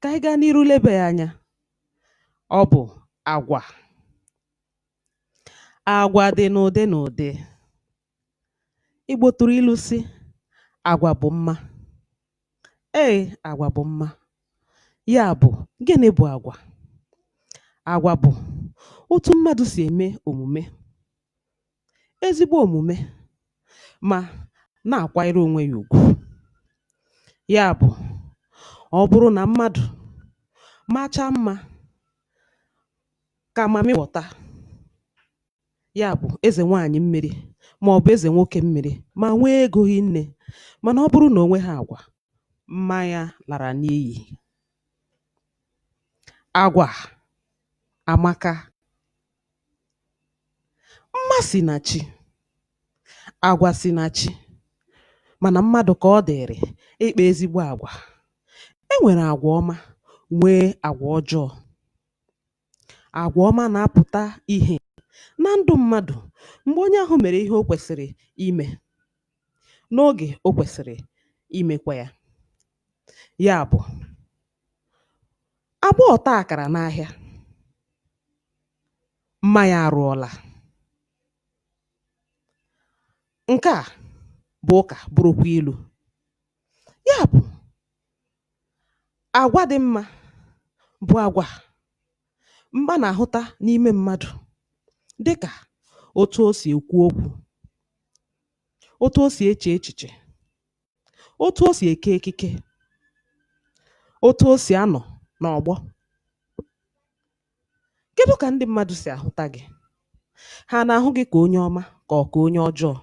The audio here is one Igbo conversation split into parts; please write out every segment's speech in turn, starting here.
Ka anyị gaa n'iru leba ya anya. Ọ bụ agwa. Agwa dị n'ụdị n'ụdị. Igbo tụrụ ilu sị, agwa bụ mma. Ee, agwa bụ mma. Ya bụ, gịnị bụ agwa? Agwa bụ otu mmadụ si eme omume, ezigbo omume, ma na-akwanyere onwe ya ugwu. Ya bụ, ọ bụrụ na mmadụ machaa mma ka mami ghọta, ya bụ eze nwanyị mmiri ma ọ bụ eze nwoke mmiri, ma nwee ego hinne, mana ọ bụrụ na onwe ha agwa, mmanya lara n'iyi. Agwa amaka. Mma si na chi, agwa si na chi, mana mmadụ ka ọ dịrị ịkpa ezigbo agwa. E nwere agwa ọma, nwee agwa ọjọọ. Agwa ọma na-apụta ihe na ndụ mmadụ mgbe onye ahụ mere ihe o kwesịrị ime, n'oge o kwesịrị imekwa ya. Ya bụ, agba ọta akara n'ahịa, mma ya arụọla. Nke a bụ ụka bụrụkwa ilu. Ya bụ, agwa dị mma bụ agwa mma na-ahụta n'ime mmadụ, dịka otu o si ekwu okwu, otu o si eche echiche, otu o si eke ekike, otu o si anọ n'ọgbọ. Kedu ka ndị mmadụ si ahụta gị? Ha na-ahụ gị ka onye ọma ka ọ ka onye ọjọọ?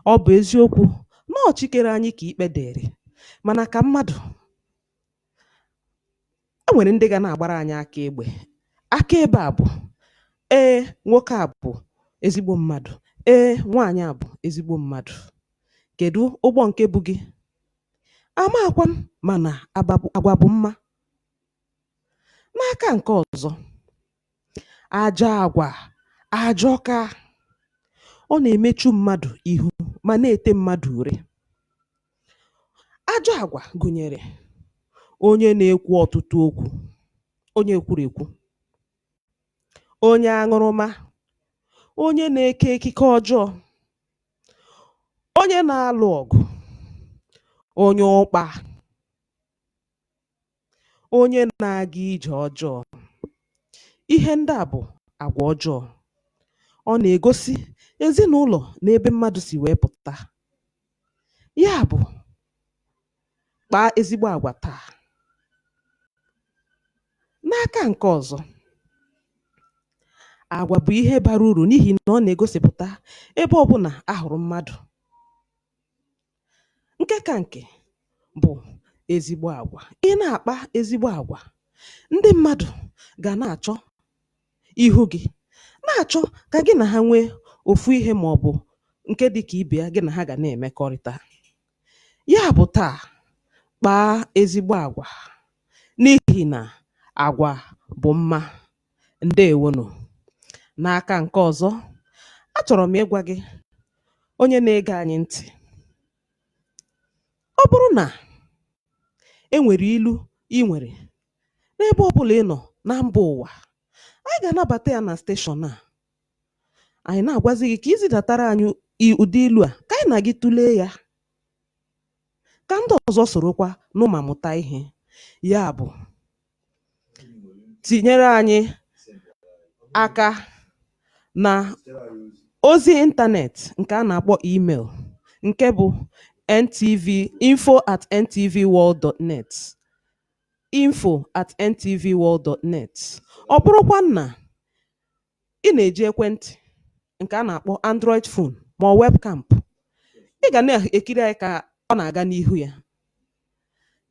Ọ bụ eziokwu na ọ Chi kere anyị ka ikpe dịrị, mana ka mmadụ, e nwere ndị ga na-agbara anyị aka egbe. Aka ebe a bụ, ee, nwoke a bụ ezigbo mmadụ, ee, nwaanyị a bụ ezigbo mmadụ. Kedu ụgbọ nke bụ gị? Amakwa m, mana agwa bụ mma. N'aka nke ọzọ, ajọ agwa ajọka. Ọ na-emechu mmadụ ihu ma na-ete mmadụ ure. Ajọ agwa gụnyere onye na-ekwu ọtụtụ okwu, onye ekwurekwu, onye aṅụrụma, onye na-eke ekike ọjọọ, onye na-alụ ọgụ, onye ụkpa, onye na-aga ije ọjọọ. Ihe ndị a bụ agwa ọjọọ. Ọ na-egosi ezinụlọ na ebe mmadụ si wee pụta. Ya bụ, kpaa ezigbo agwa taa. N'aka nke ọzọ, agwa bụ ihe bara uru n'ihi na ọ na-egosipụta ebe ọbụla a hụrụ mmadụ. Nke ka nke bụ ezigbo agwa. Ị na-akpa ezigbo agwa, ndị mmadụ ga na-achọ ihu gị, na-achọ ka gị na ha nwee ofu ihe ma ọ bụ nke dị ka ibe ya, gị na ha ga na-emekọrịta. Ya bụ taa, kpaa ezigbo agwa n'ihi na agwa bụ mma. Ndewonu. N'aka nke ọzọ, achọrọ m ịgwa gị, onye na-ege anyị ntị, ọ bụrụ na e nwere ilu ị nwere n'ebe ọbụla ị nọ na mba ụwa, anyị ga-anabata ya na steshọn a. Anyị na-agwazi gị ka izidatara anyị ụdị ilu a ka anyị na gị tụlee ya, ka ndị ọzọ sorokwa nụ ma mụta ihe. Ya bụ, tinyere anyị aka na ozi ịntanetị nke a na-akpọ email, nke bụ info@ntvworld.net, info@ntvworld.net. Ọ bụrụkwa na ị na-eji ekwentị nke a na-akpọ Android phone ma ọ webcam, ị ga na-ekiri anyị ka ọ na-aga n'ihu ya.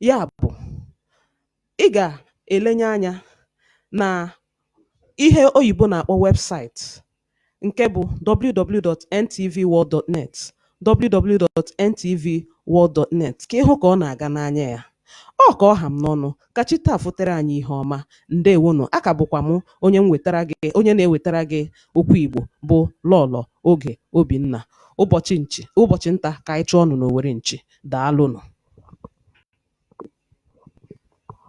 Ya bụ, ị ga-elenye anya na ihe oyibo na-akpọ webụsaịtị, nke bụ www.ntvworld.net, www.ntvworld.net, ka ịhụ ka ọ na-aga n'anya ya. Ọ ka ọ ha m n'ọnụ ka chi taa fotere anyị ihe ọma. Ndewonu. Aka bụkwa m onye na-ewetara gị okwu Igbo bụ Lọlọ Oge Obinna. Ụbọchị nta ka anyị chụọ ọnụ n'Owere Nchi. Daalụnụ.